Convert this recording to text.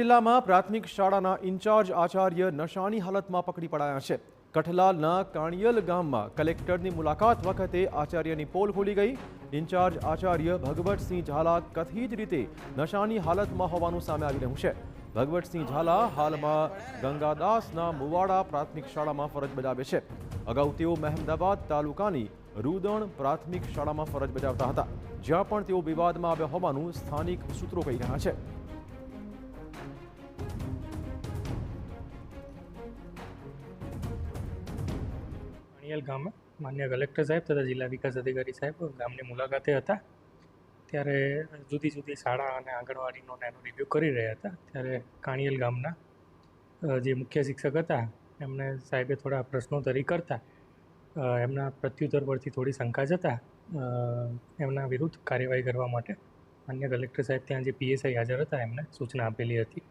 જિલ્લામાં પ્રાથમિક શાળાના ઇન્ચાર્જ આચાર્ય નશાની હાલતમાં પકડી પડાયા છે। કઠલાલના કાણિયલ ગામમાં કલેક્ટરની મુલાકાત વખતે આચાર્યની પોલ ખુલી ગઈ। ઇન્ચાર્જ આચાર્ય ભગવતસિંહ ઝાલા કથિત રીતે નશાની હાલતમાં હોવાનું સામે આવી રહ્યું છે। ભગવતસિંહ ઝાલા હાલમાં ગંગાદાસના મુવાડા પ્રાથમિક શાળામાં ફરજ બજાવે છે। અગાઉ તેઓ મહેમદાબાદ તાલુકાની રૂદણ પ્રાથમિક શાળામાં ફરજ બજાવતા હતા, જ્યાં પણ તેઓ વિવાદમાં આવ્યા હોવાનું સ્થાનિક સૂત્રો કહી રહ્યા છે। કાણિયલ ગામે માન્ય કલેક્ટર સાહેબ તથા જિલ્લા વિકાસ અધિકારી સાહેબ ગામની મુલાકાતે હતા। ત્યારે જુદી જુદી શાળા અને આંગણવાડીનો એનો રિવ્યૂ કરી રહ્યા હતા। ત્યારે કાણિયલ ગામના જે મુખ્ય શિક્ષક હતા એમને સાહેબે થોડા પ્રશ્નોત્તરી કરતા એમના પ્રત્યુત્તર પરથી થોડી શંકા જતાં એમના વિરુદ્ધ કાર્યવાહી કરવા માટે માન્ય કલેક્ટર સાહેબ ત્યાં જે PSI હાજર હતા એમને સૂચના આપેલી હતી।